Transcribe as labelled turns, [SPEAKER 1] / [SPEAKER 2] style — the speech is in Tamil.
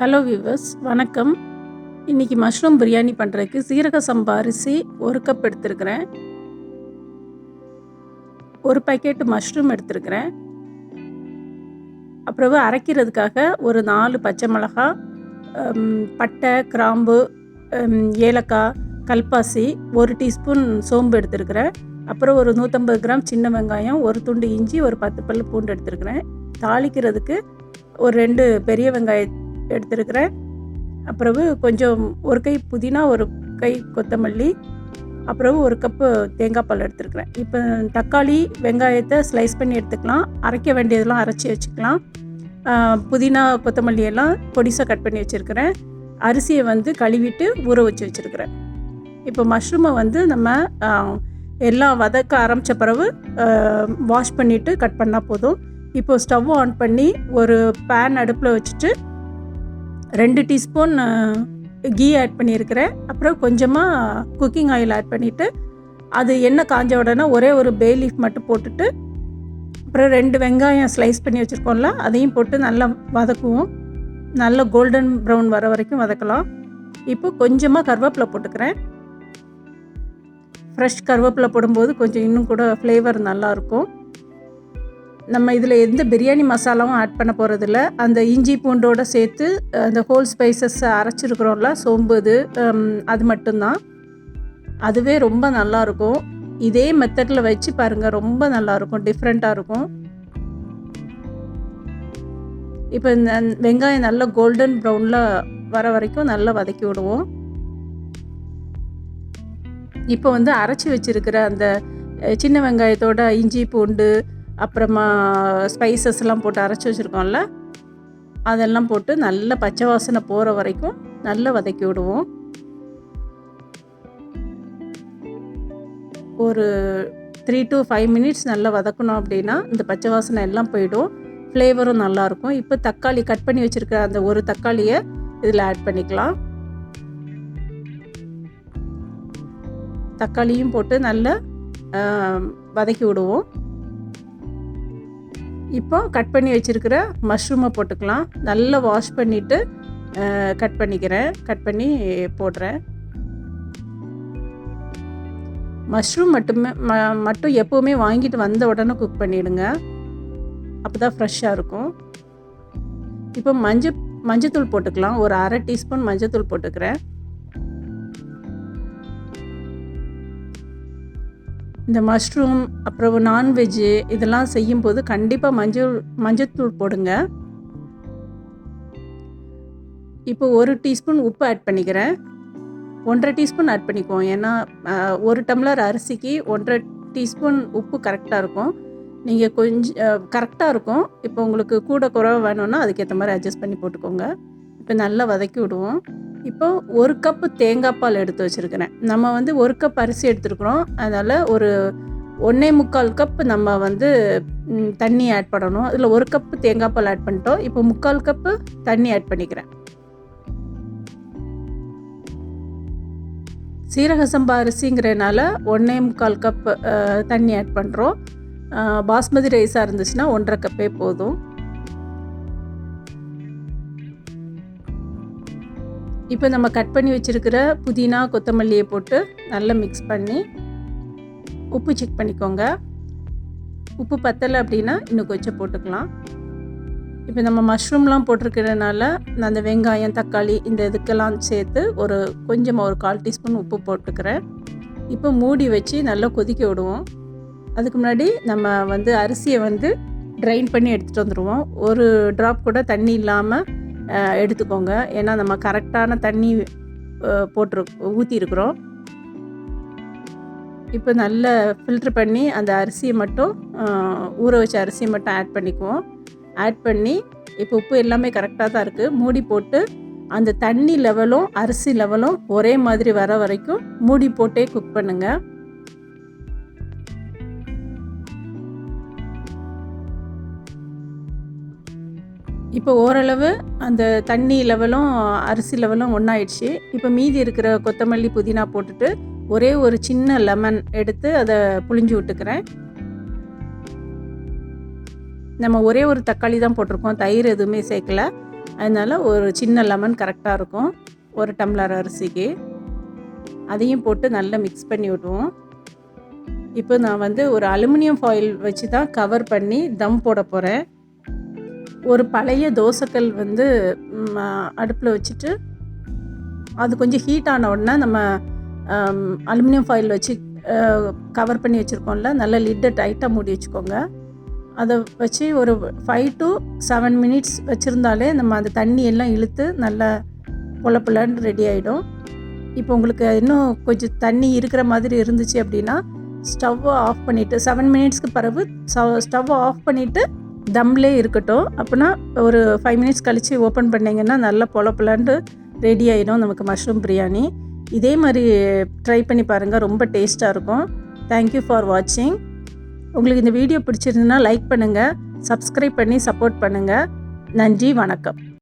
[SPEAKER 1] ஹலோ வியூவர்ஸ், வணக்கம். இன்றைக்கி மஷ்ரூம் பிரியாணி பண்ணுறதுக்கு சீரக சம்பா அரிசி 1 கப் எடுத்துருக்கிறேன். 1 பாக்கெட்டு மஷ்ரூம் எடுத்துருக்கிறேன். அப்புறம் அரைக்கிறதுக்காக ஒரு 4 பச்சை மிளகாய், பட்டை, கிராம்பு, ஏலக்காய், கல்பாசி, 1 டீஸ்பூன் சோம்பு எடுத்துருக்கிறேன். அப்புறம் ஒரு 150 கிராம் சின்ன வெங்காயம், ஒரு துண்டு இஞ்சி, ஒரு 10 பல் பூண்டு எடுத்துருக்கிறேன். தாளிக்கிறதுக்கு ஒரு 2 பெரிய வெங்காயம் எடுத்துருக்கிறேன். அப்புறம் கொஞ்சம் 1 கை புதினா, 1 கை கொத்தமல்லி, அப்புறம் 1 கப்பு தேங்காய் பால் எடுத்துருக்கிறேன். இப்போ தக்காளி, வெங்காயத்தை ஸ்லைஸ் பண்ணி எடுத்துக்கலாம். அரைக்க வேண்டியதெல்லாம் அரைச்சி வச்சுக்கலாம். புதினா, கொத்தமல்லி எல்லாம் பொடிசாக கட் பண்ணி வச்சுருக்கிறேன். அரிசியை கழுவிட்டு ஊற வச்சு வச்சுருக்கிறேன். இப்போ மஷ்ரூமை நம்ம எல்லாம் வதக்க ஆரம்பித்த பிறகு வாஷ் பண்ணிவிட்டு கட் பண்ணால் போதும். இப்போது ஸ்டவ் ஆன் பண்ணி ஒரு பேன் அடுப்பில் வச்சுட்டு 2 டீஸ்பூன் கீ ஆட் பண்ணியிருக்கிறேன். அப்புறம் கொஞ்சமாக குக்கிங் ஆயில் ஆட் பண்ணிவிட்டு அது எண்ணெய் காஞ்ச உடனே ஒரே ஒரு பே லீஃப் மட்டும் போட்டுட்டு அப்புறம் 2 வெங்காயம் ஸ்லைஸ் பண்ணி வச்சுருக்கோம்ல, அதையும் போட்டு நல்லா வதக்குவோம். நல்லா கோல்டன் ப்ரௌன் வர வரைக்கும் வதக்கலாம். இப்போ கொஞ்சமாக கருவேப்பிலை போட்டுக்கிறேன். ஃப்ரெஷ் கருவேப்பிலை போடும்போது கொஞ்சம் இன்னும் கூட ஃப்ளேவர் நல்லாயிருக்கும். நம்ம இதில் எந்த பிரியாணி மசாலாவும் ஆட் பண்ண போகிறதில்ல. அந்த இஞ்சி பூண்டோடு சேர்த்து அந்த ஹோல் ஸ்பைசஸ் அரைச்சிருக்கிறோம்ல, சோம்பு, அது மட்டும்தான். அதுவே ரொம்ப நல்லாயிருக்கும். இதே மெத்தடில் வச்சு பாருங்கள், ரொம்ப நல்லாயிருக்கும், டிஃப்ரெண்ட்டாக இருக்கும். இப்போ இந்த வெங்காயம் நல்லா கோல்டன் ப்ரௌனில் வர வரைக்கும் நல்லா வதக்கி விடுவோம். இப்போ அரைச்சி வச்சுருக்கிற அந்த சின்ன வெங்காயத்தோட இஞ்சி பூண்டு அப்புறமா ஸ்பைசஸ்லாம் போட்டு அரைச்சி வச்சுருக்கோம்ல, அதெல்லாம் போட்டு நல்லா பச்சை வாசனை போகிற வரைக்கும் நல்லா வதக்கி விடுவோம். ஒரு 3 to 5 மினிட்ஸ் நல்லா வதக்கணும். அப்படின்னா இந்த பச்சை வாசனை எல்லாம் போயிடும், ஃப்ளேவரும் நல்லாயிருக்கும். இப்போ தக்காளி கட் பண்ணி வச்சுருக்க அந்த ஒரு தக்காளியை இதில் ஆட் பண்ணிக்கலாம். தக்காளியும் போட்டு நல்லா வதக்கி விடுவோம். இப்போ கட் பண்ணி வச்சுருக்கிற மஷ்ரூமை போட்டுக்கலாம். நல்லா வாஷ் பண்ணிவிட்டு கட் பண்ணி போடுறேன். மஷ்ரூம் மட்டும் எப்போவுமே வாங்கிட்டு வந்த உடனே குக் பண்ணிவிடுங்க, அப்போ தான் ஃப்ரெஷ்ஷாக இருக்கும். இப்போ மஞ்சத்தூள் போட்டுக்கலாம். ஒரு 1/2 டீஸ்பூன் மஞ்சத்தூள் போட்டுக்கிறேன். இந்த மஷ்ரூம் அப்புறம் நான்வெஜ்ஜு இதெல்லாம் செய்யும்போது கண்டிப்பாக மஞ்சத்தூள் போடுங்க. இப்போ 1 டீஸ்பூன் உப்பு ஆட் பண்ணிக்கிறேன். 1.5 டீஸ்பூன் ஆட் பண்ணிக்குவோம். ஏன்னா 1 டம்ளர் அரிசிக்கு 1.5 டீஸ்பூன் உப்பு கரெக்டாக இருக்கும். நீங்கள் கொஞ்சம் கரெக்டாக இருக்கும். இப்போ உங்களுக்கு கூட குறைவா வேணும்னா அதுக்கேற்ற மாதிரி அட்ஜஸ்ட் பண்ணி போட்டுக்கோங்க. இப்போ நல்லா வதக்கி விடுவோம். இப்போ 1 கப்பு தேங்காய் பால் எடுத்து வச்சுருக்கிறேன். நம்ம 1 கப் அரிசி எடுத்துருக்குறோம். அதனால் ஒரு 1.25 கப் நம்ம தண்ணி ஆட் பண்ணணும். அதில் 1 கப்பு தேங்காய் பால் ஆட் பண்ணிட்டோம். இப்போ 3/4 கப்பு தண்ணி ஆட் பண்ணிக்கிறேன். சீரக சம்பா அரிசிங்கிறனால 1.25 கப் தண்ணி ஆட் பண்ணுறோம். பாஸ்மதி ரைஸாக இருந்துச்சுன்னா 1.5 கப்பே போதும். இப்போ நம்ம கட் பண்ணி வச்சுருக்கிற புதினா, கொத்தமல்லியை போட்டு நல்லா மிக்ஸ் பண்ணி உப்பு செக் பண்ணிக்கோங்க. உப்பு பத்தலை அப்படின்னா இன்னும் கொஞ்சம் போட்டுக்கலாம். இப்போ நம்ம மஷ்ரூம்லாம் போட்டிருக்கிறதுனால அந்த வெங்காயம், தக்காளி இந்த இதுக்கெல்லாம் சேர்த்து கொஞ்சமாக ஒரு 1/4 டீஸ்பூன் உப்பு போட்டுக்கிறேன். இப்போ மூடி வச்சு நல்லா கொதிக்க விடுவோம். அதுக்கு முன்னாடி நம்ம அரிசியை ட்ரைன் பண்ணி எடுத்துகிட்டு வந்துடுவோம். ஒரு ட்ராப் கூட தண்ணி இல்லாமல் எடுத்துக்கோங்க. ஏன்னா நம்ம கரெக்டான தண்ணி ஊற்றிருக்கிறோம். இப்போ நல்லா ஃபில்ட்ரு பண்ணி அந்த அரிசியை மட்டும் ஊற வச்ச அரிசியை மட்டும் ஆட் பண்ணிக்குவோம். ஆட் பண்ணி இப்போ உப்பு எல்லாமே கரெக்டாக தான் இருக்குது. மூடி போட்டு அந்த தண்ணி லெவலும் அரிசி லெவலும் ஒரே மாதிரி வர வரைக்கும் மூடி போட்டே குக் பண்ணுங்கள். இப்போ ஓரளவு அந்த தண்ணி லெவலும் அரிசி லெவலும் ஒன்றாயிடுச்சு. இப்போ மீதி இருக்கிற கொத்தமல்லி, புதினா போட்டுட்டு ஒரே ஒரு சின்ன லெமன் எடுத்து அதை புழிஞ்சு விட்டுக்கிறேன். நம்ம ஒரே ஒரு தக்காளி தான் போட்டிருக்கோம், தயிர் எதுவுமே சேர்க்கல. அதனால் ஒரு சின்ன லெமன் கரெக்டாக இருக்கும் ஒரு டம்ளர் அரிசிக்கு. அதையும் போட்டு நல்லா மிக்ஸ் பண்ணி விடுவோம். இப்போ நான் வந்து ஒரு அலுமினியம் ஃபாயில் வச்சு தான் கவர் பண்ணி தம் போட போகிறேன். ஒரு பழைய தோசைக்கல் வந்து அடுப்பில் வச்சுட்டு அது கொஞ்சம் ஹீட் ஆன உடனே நம்ம அலுமினியம் ஃபாயில் வச்சு கவர் பண்ணி வச்சுருக்கோம்ல, நல்லா லிட்டை டைட்டாக மூடி வச்சுக்கோங்க. அதை வச்சு ஒரு 5 to 7 மினிட்ஸ் வச்சுருந்தாலே நம்ம அந்த தண்ணி எல்லாம் இழுத்து நல்லா புலன்னு ரெடி ஆகிடும். இப்போ உங்களுக்கு இன்னும் கொஞ்சம் தண்ணி இருக்கிற மாதிரி இருந்துச்சு அப்படின்னா ஸ்டவ்வை ஆஃப் பண்ணிவிட்டு 7 மினிட்ஸ்க்கு பிறகு ஸ்டவ்வை ஆஃப் பண்ணிவிட்டு தம்லே இருக்கட்டும். அப்படின்னா ஒரு 5 மினிட்ஸ் கழித்து ஓப்பன் பண்ணிங்கன்னா நல்லா புலன்னு ரெடி ஆகிடும் நமக்கு மஷ்ரூம் பிரியாணி. இதே மாதிரி ட்ரை பண்ணி பாருங்கள், ரொம்ப டேஸ்ட்டாக இருக்கும். தேங்க்யூ ஃபார் வாட்சிங். உங்களுக்கு இந்த வீடியோ பிடிச்சிருந்துன்னா லைக் பண்ணுங்கள், சப்ஸ்கிரைப் பண்ணி சப்போர்ட் பண்ணுங்கள். நன்றி, வணக்கம்.